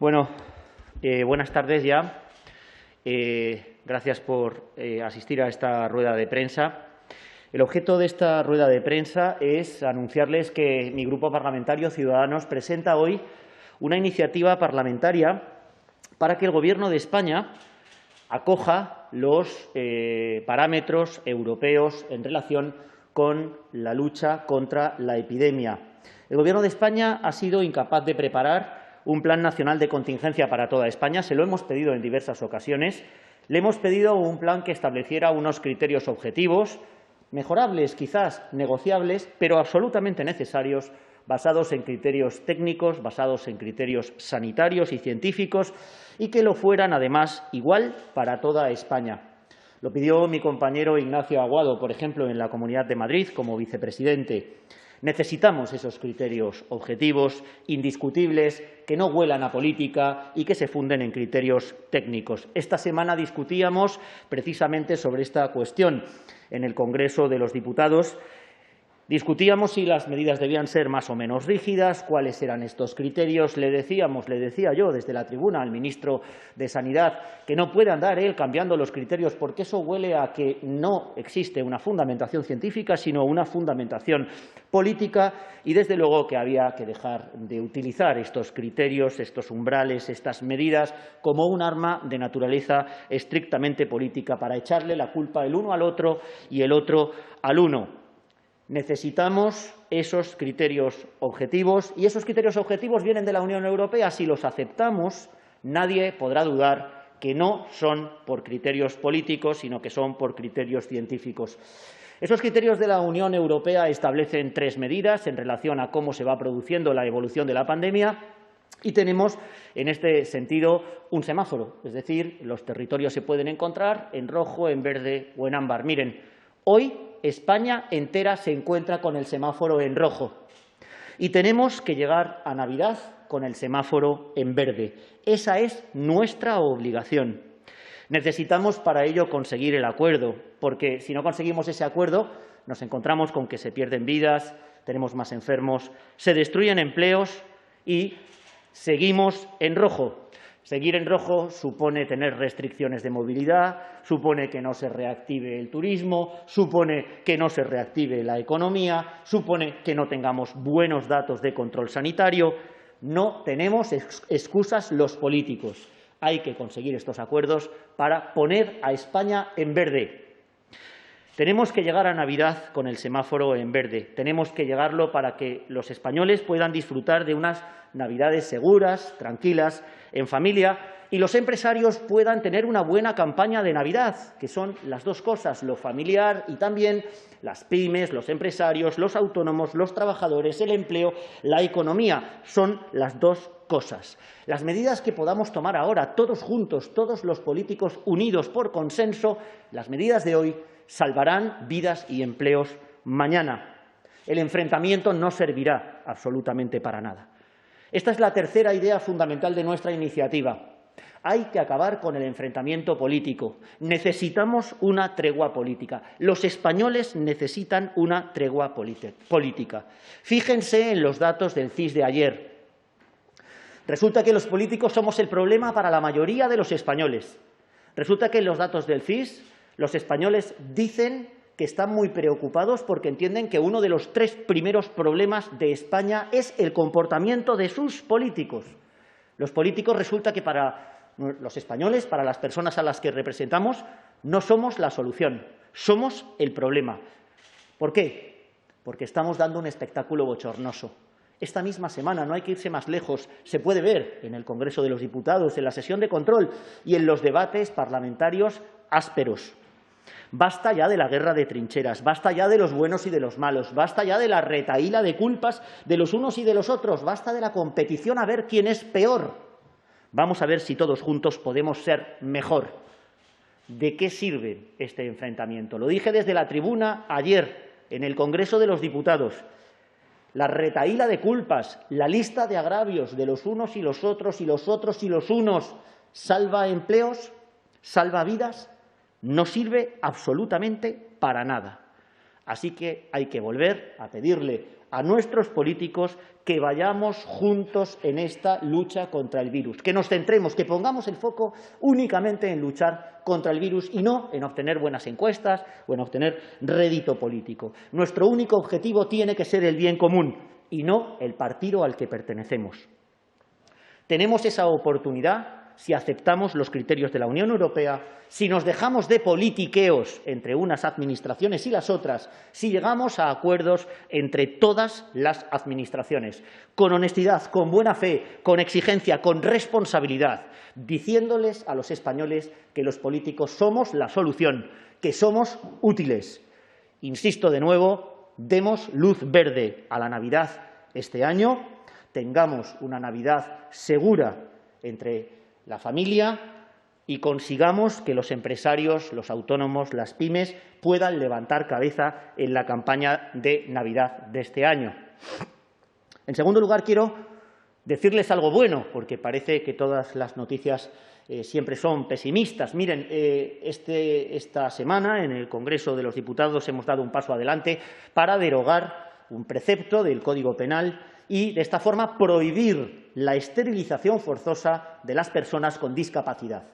Bueno, buenas tardes ya. Gracias por asistir a esta rueda de prensa. El objeto de esta rueda de prensa es anunciarles que mi grupo parlamentario, Ciudadanos, presenta hoy una iniciativa parlamentaria para que el Gobierno de España acoja los parámetros europeos en relación con la lucha contra la epidemia. El Gobierno de España ha sido incapaz de preparar un plan nacional de contingencia para toda España. Se lo hemos pedido en diversas ocasiones. Le hemos pedido un plan que estableciera unos criterios objetivos, mejorables quizás, negociables, pero absolutamente necesarios, basados en criterios técnicos, basados en criterios sanitarios y científicos, y que lo fueran, además, igual para toda España. Lo pidió mi compañero Ignacio Aguado, por ejemplo, en la Comunidad de Madrid, como vicepresidente. Necesitamos esos criterios objetivos, indiscutibles, que no huelan a política y que se funden en criterios técnicos. Esta semana discutíamos precisamente sobre esta cuestión en el Congreso de los Diputados. Discutíamos si las medidas debían ser más o menos rígidas, cuáles eran estos criterios. Le decía yo desde la tribuna al ministro de Sanidad que no puede andar él cambiando los criterios porque eso huele a que no existe una fundamentación científica, sino una fundamentación política, y desde luego que había que dejar de utilizar estos criterios, estos umbrales, estas medidas como un arma de naturaleza estrictamente política para echarle la culpa el uno al otro y el otro al uno. Necesitamos esos criterios objetivos, y esos criterios objetivos vienen de la Unión Europea. Si los aceptamos, nadie podrá dudar que no son por criterios políticos, sino que son por criterios científicos. Esos criterios de la Unión Europea establecen 3 medidas en relación a cómo se va produciendo la evolución de la pandemia, y tenemos, en este sentido, un semáforo, es decir, los territorios se pueden encontrar en rojo, en verde o en ámbar. Miren, hoy España entera se encuentra con el semáforo en rojo y tenemos que llegar a Navidad con el semáforo en verde. Esa es nuestra obligación. Necesitamos para ello conseguir el acuerdo, porque si no conseguimos ese acuerdo nos encontramos con que se pierden vidas, tenemos más enfermos, se destruyen empleos y seguimos en rojo. Seguir en rojo supone tener restricciones de movilidad, supone que no se reactive el turismo, supone que no se reactive la economía, supone que no tengamos buenos datos de control sanitario. No tenemos excusas los políticos. Hay que conseguir estos acuerdos para poner a España en verde. Tenemos que llegar a Navidad con el semáforo en verde. Tenemos que llegarlo para que los españoles puedan disfrutar de unas Navidades seguras, tranquilas, en familia, y los empresarios puedan tener una buena campaña de Navidad, que son las dos cosas, lo familiar y también las pymes, los empresarios, los autónomos, los trabajadores, el empleo, la economía. Son las dos cosas. Las medidas que podamos tomar ahora, todos juntos, todos los políticos unidos por consenso, las medidas de hoy salvarán vidas y empleos mañana. El enfrentamiento no servirá absolutamente para nada. Esta es la tercera idea fundamental de nuestra iniciativa. Hay que acabar con el enfrentamiento político. Necesitamos una tregua política. Los españoles necesitan una tregua política. Fíjense en los datos del CIS de ayer. Resulta que los políticos somos el problema para la mayoría de los españoles. Resulta que en los datos del CIS los españoles dicen que están muy preocupados porque entienden que uno de los 3 primeros problemas de España es el comportamiento de sus políticos. Los políticos resulta que para los españoles, para las personas a las que representamos, no somos la solución, somos el problema. ¿Por qué? Porque estamos dando un espectáculo bochornoso. Esta misma semana, no hay que irse más lejos, se puede ver en el Congreso de los Diputados, en la sesión de control y en los debates parlamentarios ásperos. Basta ya de la guerra de trincheras, basta ya de los buenos y de los malos, basta ya de la retahíla de culpas de los unos y de los otros, basta de la competición a ver quién es peor. Vamos a ver si todos juntos podemos ser mejor. ¿De qué sirve este enfrentamiento? Lo dije desde la tribuna ayer en el Congreso de los Diputados. La retahíla de culpas, la lista de agravios de los unos y los otros y los otros y los unos, ¿salva empleos? ¿Salva vidas? No sirve absolutamente para nada. Así que hay que volver a pedirle a nuestros políticos que vayamos juntos en esta lucha contra el virus, que nos centremos, que pongamos el foco únicamente en luchar contra el virus y no en obtener buenas encuestas o en obtener rédito político. Nuestro único objetivo tiene que ser el bien común y no el partido al que pertenecemos. Tenemos esa oportunidad si aceptamos los criterios de la Unión Europea, si nos dejamos de politiqueos entre unas administraciones y las otras, si llegamos a acuerdos entre todas las administraciones, con honestidad, con buena fe, con exigencia, con responsabilidad, diciéndoles a los españoles que los políticos somos la solución, que somos útiles. Insisto de nuevo, demos luz verde a la Navidad este año, tengamos una Navidad segura entre la familia y consigamos que los empresarios, los autónomos, las pymes puedan levantar cabeza en la campaña de Navidad de este año. En segundo lugar, quiero decirles algo bueno, porque parece que todas las noticias siempre son pesimistas. Miren, esta semana en el Congreso de los Diputados hemos dado un paso adelante para derogar un precepto del Código Penal y, de esta forma, prohibir la esterilización forzosa de las personas con discapacidad.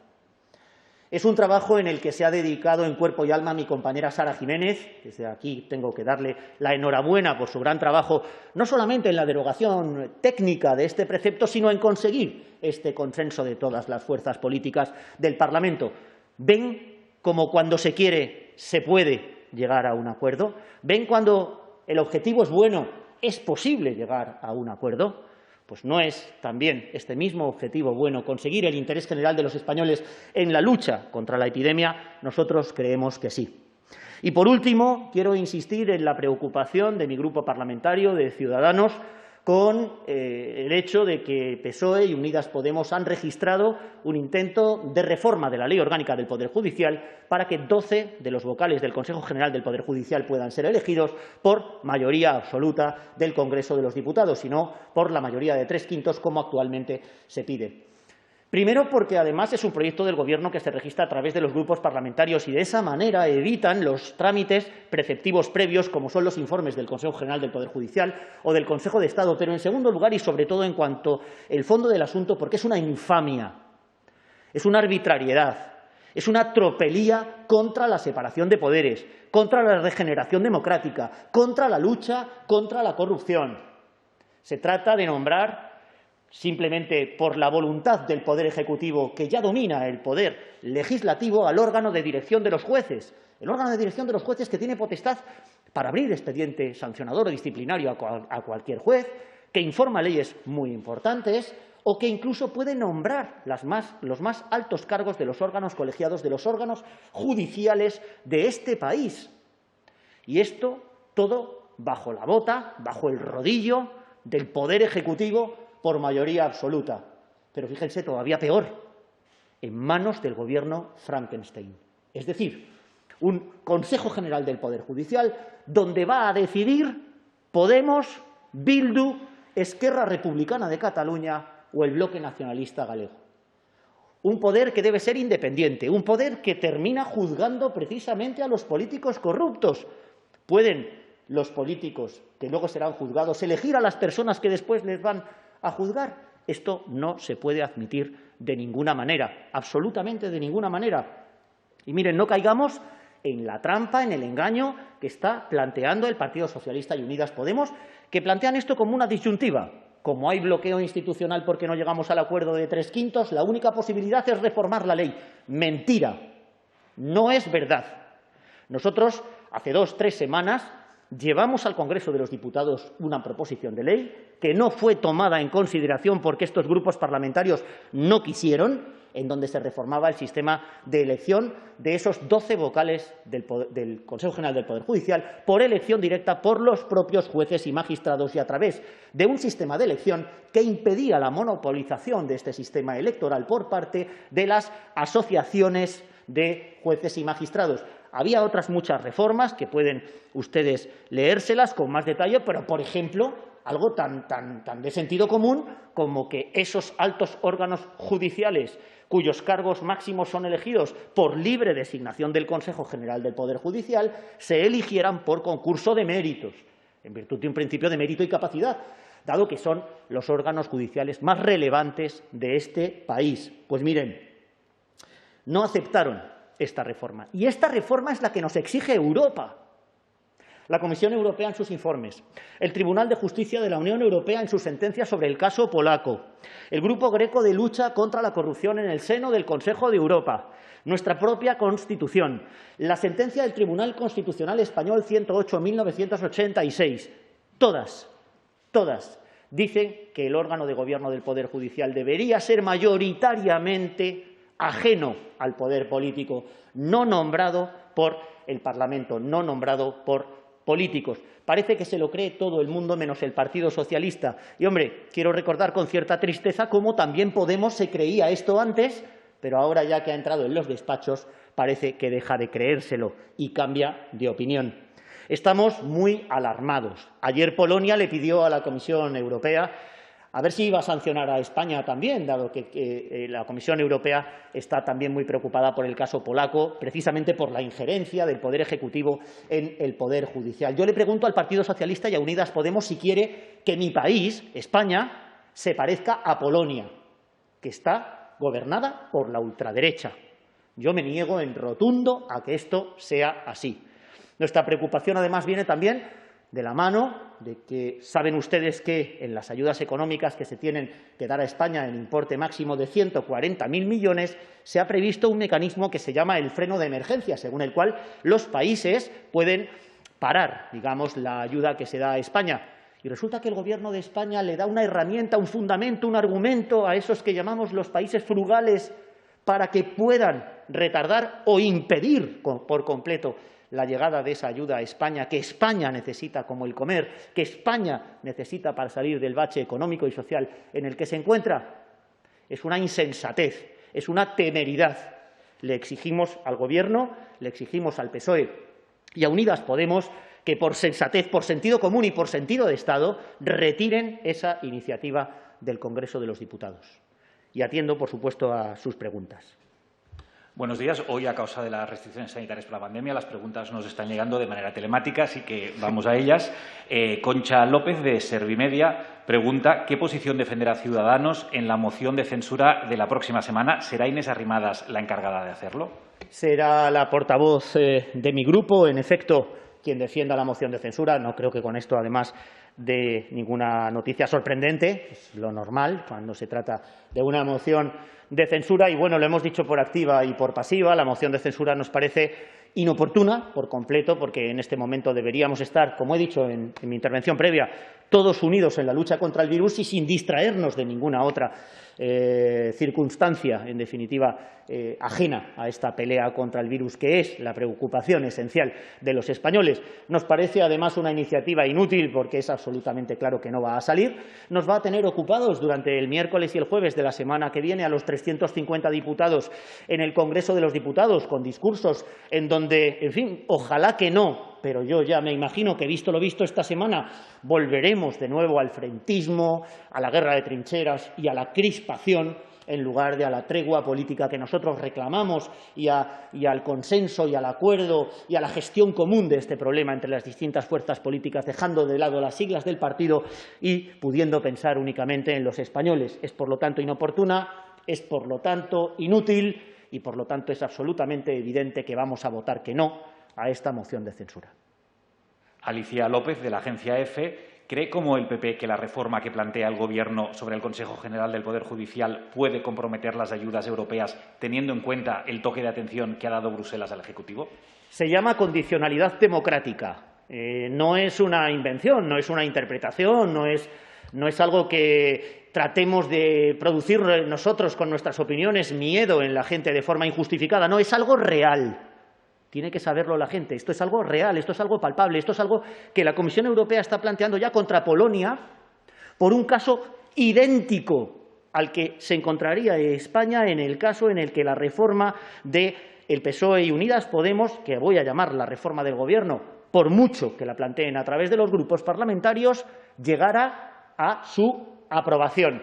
Es un trabajo en el que se ha dedicado en cuerpo y alma mi compañera Sara Jiménez. Desde aquí tengo que darle la enhorabuena por su gran trabajo, no solamente en la derogación técnica de este precepto, sino en conseguir este consenso de todas las fuerzas políticas del Parlamento. ¿Ven cómo cuando se quiere se puede llegar a un acuerdo? ¿Ven cuando el objetivo es bueno? ¿Es posible llegar a un acuerdo? Pues no es también este mismo objetivo bueno conseguir el interés general de los españoles en la lucha contra la epidemia. Nosotros creemos que sí. Y, por último, quiero insistir en la preocupación de mi grupo parlamentario de Ciudadanos con el hecho de que PSOE y Unidas Podemos han registrado un intento de reforma de la Ley Orgánica del Poder Judicial para que 12 de los vocales del Consejo General del Poder Judicial puedan ser elegidos por mayoría absoluta del Congreso de los Diputados y no por la mayoría de 3/5, como actualmente se pide. Primero, porque además es un proyecto del Gobierno que se registra a través de los grupos parlamentarios y de esa manera evitan los trámites preceptivos previos, como son los informes del Consejo General del Poder Judicial o del Consejo de Estado. Pero, en segundo lugar, y sobre todo en cuanto al fondo del asunto, porque es una infamia, es una arbitrariedad, es una tropelía contra la separación de poderes, contra la regeneración democrática, contra la lucha contra la corrupción. Se trata de nombrar, simplemente por la voluntad del Poder Ejecutivo, que ya domina el Poder Legislativo, al órgano de dirección de los jueces. El órgano de dirección de los jueces que tiene potestad para abrir expediente sancionador o disciplinario a cualquier juez, que informa leyes muy importantes o que incluso puede nombrar los más altos cargos de los órganos colegiados, de los órganos judiciales de este país. Y esto todo bajo la bota, bajo el rodillo del Poder Ejecutivo, por mayoría absoluta. Pero fíjense, todavía peor, en manos del Gobierno Frankenstein. Es decir, un Consejo General del Poder Judicial donde va a decidir Podemos, Bildu, Esquerra Republicana de Cataluña o el Bloque Nacionalista Galego. Un poder que debe ser independiente, un poder que termina juzgando precisamente a los políticos corruptos. ¿Pueden los políticos, que luego serán juzgados, elegir a las personas que después les van a juzgar? Esto no se puede admitir de ninguna manera, absolutamente de ninguna manera. Y miren, no caigamos en la trampa, en el engaño que está planteando el Partido Socialista y Unidas Podemos, que plantean esto como una disyuntiva. Como hay bloqueo institucional porque no llegamos al acuerdo de 3/5, la única posibilidad es reformar la ley. Mentira, no es verdad. Nosotros, hace 2 o 3 semanas, llevamos al Congreso de los Diputados una proposición de ley que no fue tomada en consideración porque estos grupos parlamentarios no quisieron, en donde se reformaba el sistema de elección de esos 12 vocales del Consejo General del Poder Judicial por elección directa por los propios jueces y magistrados y a través de un sistema de elección que impedía la monopolización de este sistema electoral por parte de las asociaciones de jueces y magistrados. Había otras muchas reformas que pueden ustedes leérselas con más detalle, pero, por ejemplo, algo tan de sentido común como que esos altos órganos judiciales cuyos cargos máximos son elegidos por libre designación del Consejo General del Poder Judicial se eligieran por concurso de méritos. en virtud de un principio de mérito y capacidad, dado que son los órganos judiciales más relevantes de este país. Pues miren, no aceptaron esta reforma. Y esta reforma es la que nos exige Europa. La Comisión Europea en sus informes, el Tribunal de Justicia de la Unión Europea en su sentencia sobre el caso polaco, el Grupo Greco de lucha contra la corrupción en el seno del Consejo de Europa, nuestra propia Constitución, la sentencia del Tribunal Constitucional Español 108/1986, todas dicen que el órgano de gobierno del Poder Judicial debería ser mayoritariamente ajeno al poder político, no nombrado por el Parlamento, no nombrado por políticos. Parece que se lo cree todo el mundo menos el Partido Socialista. Y, hombre, quiero recordar con cierta tristeza cómo también Podemos se creía esto antes, pero ahora ya que ha entrado en los despachos parece que deja de creérselo y cambia de opinión. Estamos muy alarmados. Ayer Polonia le pidió a la Comisión Europea a ver si iba a sancionar a España también, dado que la Comisión Europea está también muy preocupada por el caso polaco, precisamente por la injerencia del Poder Ejecutivo en el Poder Judicial. Yo le pregunto al Partido Socialista y a Unidas Podemos si quiere que mi país, España, se parezca a Polonia, que está gobernada por la ultraderecha. Yo me niego en rotundo a que esto sea así. Nuestra preocupación, además, viene también de la mano de que saben ustedes que en las ayudas económicas que se tienen que dar a España en importe máximo de 140.000 millones se ha previsto un mecanismo que se llama el freno de emergencia, según el cual los países pueden parar, digamos, la ayuda que se da a España. Y resulta que el Gobierno de España le da una herramienta, un fundamento, un argumento a esos que llamamos los países frugales para que puedan retardar o impedir por completo la llegada de esa ayuda a España, que España necesita como el comer, que España necesita para salir del bache económico y social en el que se encuentra. Es una insensatez, es una temeridad. Le exigimos al Gobierno, le exigimos al PSOE y a Unidas Podemos que por sensatez, por sentido común y por sentido de Estado retiren esa iniciativa del Congreso de los Diputados. Y atiendo, por supuesto, a sus preguntas. Buenos días. Hoy, a causa de las restricciones sanitarias por la pandemia, las preguntas nos están llegando de manera telemática, así que vamos a ellas. Concha López, de Servimedia, pregunta ¿qué posición defenderá Ciudadanos en la moción de censura de la próxima semana? ¿Será Inés Arrimadas la encargada de hacerlo? Será la portavoz de mi grupo, en efecto, quien defienda la moción de censura. No creo que con esto, además, de ninguna noticia sorprendente. Es lo normal cuando se trata de una moción de censura y, bueno, lo hemos dicho por activa y por pasiva, la moción de censura nos parece inoportuna por completo, porque en este momento deberíamos estar, como he dicho en mi intervención previa, todos unidos en la lucha contra el virus y sin distraernos de ninguna otra circunstancia, en definitiva, ajena a esta pelea contra el virus, que es la preocupación esencial de los españoles. Nos parece, además, una iniciativa inútil, porque es absolutamente claro que no va a salir. Nos va a tener ocupados durante el miércoles y el jueves de la semana que viene a los 350 diputados en el Congreso de los Diputados, con discursos en donde, en fin, ojalá que no, pero yo ya me imagino que, visto lo visto esta semana, volveremos de nuevo al frentismo, a la guerra de trincheras y a la crispación, en lugar de a la tregua política que nosotros reclamamos y al consenso y al acuerdo y a la gestión común de este problema entre las distintas fuerzas políticas, dejando de lado las siglas del partido y pudiendo pensar únicamente en los españoles. Es, por lo tanto, inoportuna, es, por lo tanto, inútil y, por lo tanto, es absolutamente evidente que vamos a votar que no a esta moción de censura. Alicia López, de la agencia EFE, ¿cree como el PP que la reforma que plantea el Gobierno sobre el Consejo General del Poder Judicial puede comprometer las ayudas europeas, teniendo en cuenta el toque de atención que ha dado Bruselas al Ejecutivo? Se llama condicionalidad democrática. No es una invención, no es una interpretación, no es algo que tratemos de producir nosotros con nuestras opiniones miedo en la gente de forma injustificada. No, es algo real. Tiene que saberlo la gente. Esto es algo real, esto es algo palpable, esto es algo que la Comisión Europea está planteando ya contra Polonia por un caso idéntico al que se encontraría España en el caso en el que la reforma del PSOE y Unidas Podemos, que voy a llamar la reforma del Gobierno, por mucho que la planteen a través de los grupos parlamentarios, llegara a su aprobación.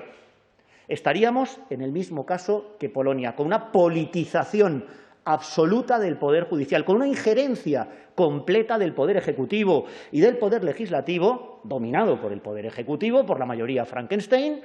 Estaríamos en el mismo caso que Polonia, con una politización absoluta del Poder Judicial, con una injerencia completa del Poder Ejecutivo y del Poder Legislativo, dominado por el Poder Ejecutivo, por la mayoría Frankenstein,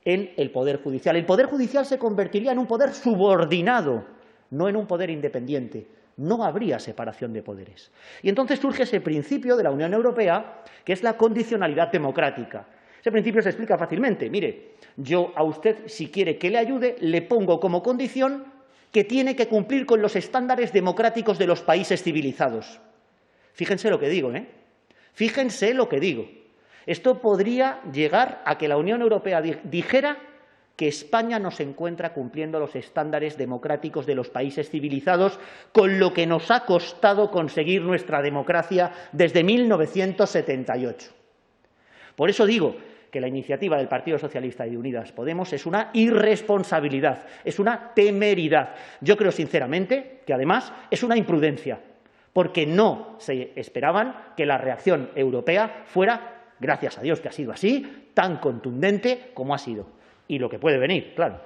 en el Poder Judicial. El Poder Judicial se convertiría en un poder subordinado, no en un poder independiente. No habría separación de poderes. Y entonces surge ese principio de la Unión Europea, que es la condicionalidad democrática. Ese principio se explica fácilmente. Mire, yo a usted, si quiere que le ayude, le pongo como condición que tiene que cumplir con los estándares democráticos de los países civilizados. Fíjense lo que digo, ¿eh? Fíjense lo que digo. Esto podría llegar a que la Unión Europea dijera que España no se encuentra cumpliendo los estándares democráticos de los países civilizados, con lo que nos ha costado conseguir nuestra democracia desde 1978. Por eso digo que la iniciativa del Partido Socialista y de Unidas Podemos es una irresponsabilidad, es una temeridad. Yo creo sinceramente que además es una imprudencia, porque no se esperaban que la reacción europea fuera, gracias a Dios que ha sido así, tan contundente como ha sido. Y lo que puede venir, claro.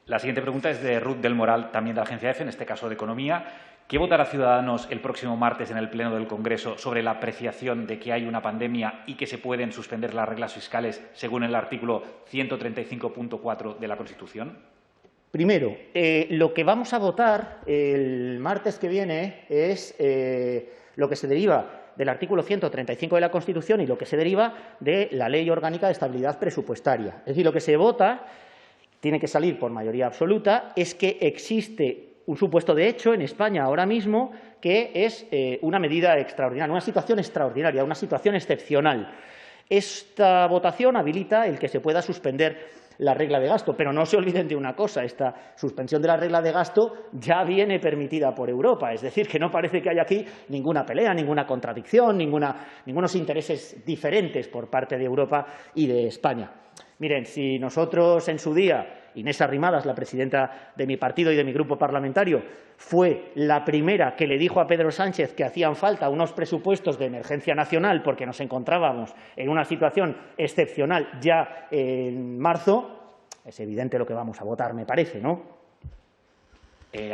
La siguiente pregunta es de Ruth del Moral, también de la Agencia EFE, en este caso de Economía. ¿Qué votará Ciudadanos el próximo martes en el Pleno del Congreso sobre la apreciación de que hay una pandemia y que se pueden suspender las reglas fiscales según el artículo 135.4 de la Constitución? Primero, lo que vamos a votar el martes que viene es lo que se deriva del artículo 135 de la Constitución y lo que se deriva de la Ley Orgánica de Estabilidad Presupuestaria. Es decir, lo que se vota, tiene que salir por mayoría absoluta, es que existe un supuesto de hecho en España ahora mismo que es una medida extraordinaria, una situación extraordinaria, una situación excepcional. Esta votación habilita el que se pueda suspender la regla de gasto, pero no se olviden de una cosa, esta suspensión de la regla de gasto ya viene permitida por Europa, es decir, que no parece que haya aquí ninguna pelea, ninguna contradicción, ningunos intereses diferentes por parte de Europa y de España. Miren, si nosotros en su día, Inés Arrimadas, la presidenta de mi partido y de mi grupo parlamentario, fue la primera que le dijo a Pedro Sánchez que hacían falta unos presupuestos de emergencia nacional porque nos encontrábamos en una situación excepcional ya en marzo, es evidente lo que vamos a votar, me parece, ¿no?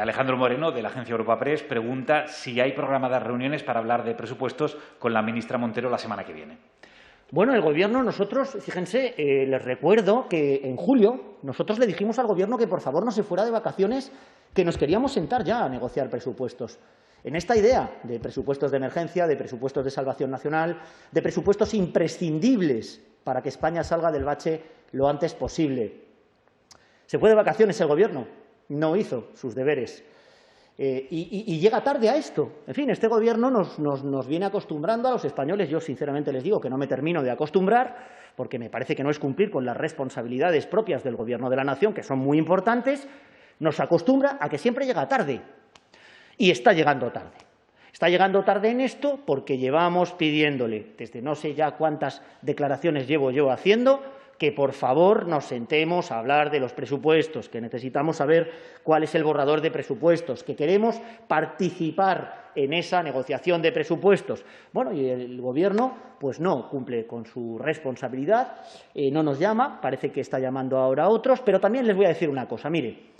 Alejandro Moreno, de la agencia Europa Press, pregunta si hay programadas reuniones para hablar de presupuestos con la ministra Montero la semana que viene. Bueno, el Gobierno, nosotros, fíjense, les recuerdo que en julio nosotros le dijimos al Gobierno que por favor no se fuera de vacaciones, que nos queríamos sentar ya a negociar presupuestos. En esta idea de presupuestos de emergencia, de presupuestos de salvación nacional, de presupuestos imprescindibles para que España salga del bache lo antes posible. ¿Se fue de vacaciones el Gobierno? No hizo sus deberes. Y llega tarde a esto. En fin, este Gobierno nos viene acostumbrando a los españoles. Yo, sinceramente, les digo que no me termino de acostumbrar, porque me parece que no es cumplir con las responsabilidades propias del Gobierno de la Nación, que son muy importantes. Nos acostumbra a que siempre llega tarde. Y está llegando tarde. Está llegando tarde en esto porque llevamos pidiéndole, desde no sé ya cuántas declaraciones llevo yo haciendo, que por favor nos sentemos a hablar de los presupuestos, que necesitamos saber cuál es el borrador de presupuestos, que queremos participar en esa negociación de presupuestos. Bueno, y el Gobierno pues no cumple con su responsabilidad, no nos llama, parece que está llamando ahora a otros, pero también les voy a decir una cosa, mire.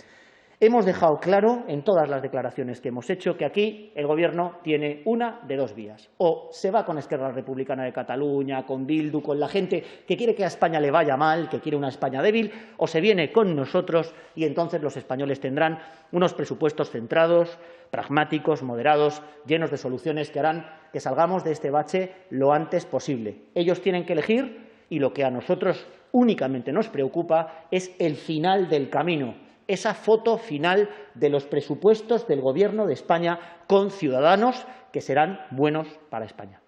Hemos dejado claro en todas las declaraciones que hemos hecho que aquí el Gobierno tiene una de dos vías. O se va con Esquerra Republicana de Cataluña, con Bildu, con la gente que quiere que a España le vaya mal, que quiere una España débil, o se viene con nosotros y entonces los españoles tendrán unos presupuestos centrados, pragmáticos, moderados, llenos de soluciones que harán que salgamos de este bache lo antes posible. Ellos tienen que elegir y lo que a nosotros únicamente nos preocupa es el final del camino. Esa foto final de los presupuestos del Gobierno de España con Ciudadanos que serán buenos para España.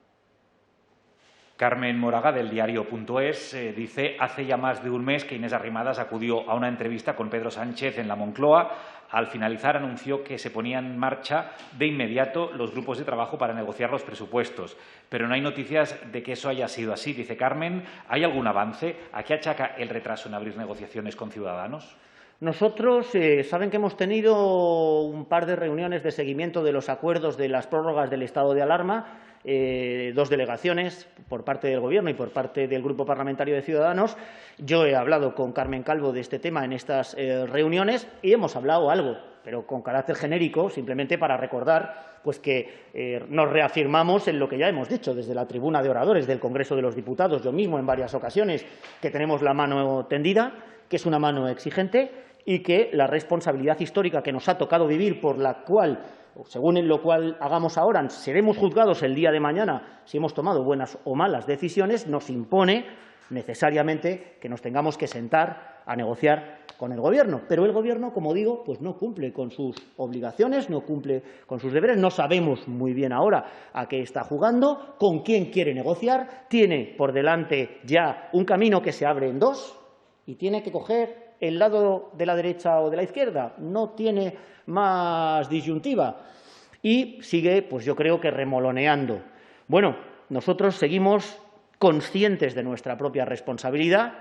Carmen Moraga, del diario.es, dice: hace ya más de un mes que Inés Arrimadas acudió a una entrevista con Pedro Sánchez en la Moncloa. Al finalizar anunció que se ponían en marcha de inmediato los grupos de trabajo para negociar los presupuestos. Pero no hay noticias de que eso haya sido así. Dice Carmen, ¿hay algún avance? ¿A qué achaca el retraso en abrir negociaciones con Ciudadanos? Nosotros, saben que hemos tenido un par de reuniones de seguimiento de los acuerdos de las prórrogas del estado de alarma 2 delegaciones por parte del Gobierno y por parte del Grupo Parlamentario de Ciudadanos. Yo he hablado con Carmen Calvo de este tema en estas reuniones y hemos hablado algo, pero con carácter genérico, simplemente para recordar pues que nos reafirmamos en lo que ya hemos dicho desde la tribuna de oradores del Congreso de los Diputados, yo mismo en varias ocasiones, que tenemos la mano tendida, que es una mano exigente y que la responsabilidad histórica que nos ha tocado vivir, por la cual, según en lo cual hagamos ahora, seremos juzgados el día de mañana si hemos tomado buenas o malas decisiones, nos impone necesariamente que nos tengamos que sentar a negociar con el Gobierno. Pero el Gobierno, como digo, pues no cumple con sus obligaciones, no cumple con sus deberes. No sabemos muy bien ahora a qué está jugando, con quién quiere negociar. Tiene por delante ya un camino que se abre en dos y tiene que coger el lado de la derecha o de la izquierda. No tiene más disyuntiva. Y sigue, pues yo creo que remoloneando. Bueno, nosotros seguimos conscientes de nuestra propia responsabilidad.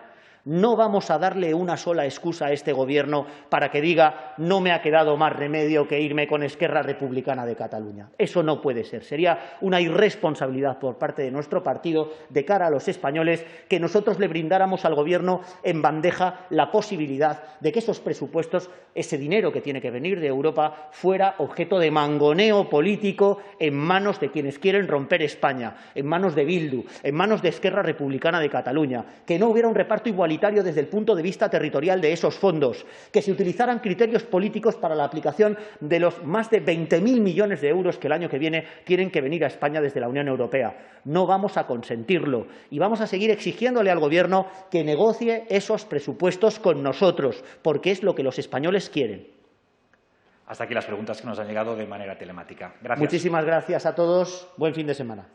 No vamos a darle una sola excusa a este Gobierno para que diga no me ha quedado más remedio que irme con Esquerra Republicana de Cataluña. Eso no puede ser. Sería una irresponsabilidad por parte de nuestro partido de cara a los españoles que nosotros le brindáramos al Gobierno en bandeja la posibilidad de que esos presupuestos, ese dinero que tiene que venir de Europa, fuera objeto de mangoneo político en manos de quienes quieren romper España, en manos de Bildu, en manos de Esquerra Republicana de Cataluña, que no hubiera un reparto igualitario desde el punto de vista territorial de esos fondos, que se utilizaran criterios políticos para la aplicación de los más de 20.000 millones de euros que el año que viene tienen que venir a España desde la Unión Europea. No vamos a consentirlo y vamos a seguir exigiéndole al Gobierno que negocie esos presupuestos con nosotros, porque es lo que los españoles quieren. Hasta aquí las preguntas que nos han llegado de manera telemática. Gracias. Muchísimas gracias a todos. Buen fin de semana.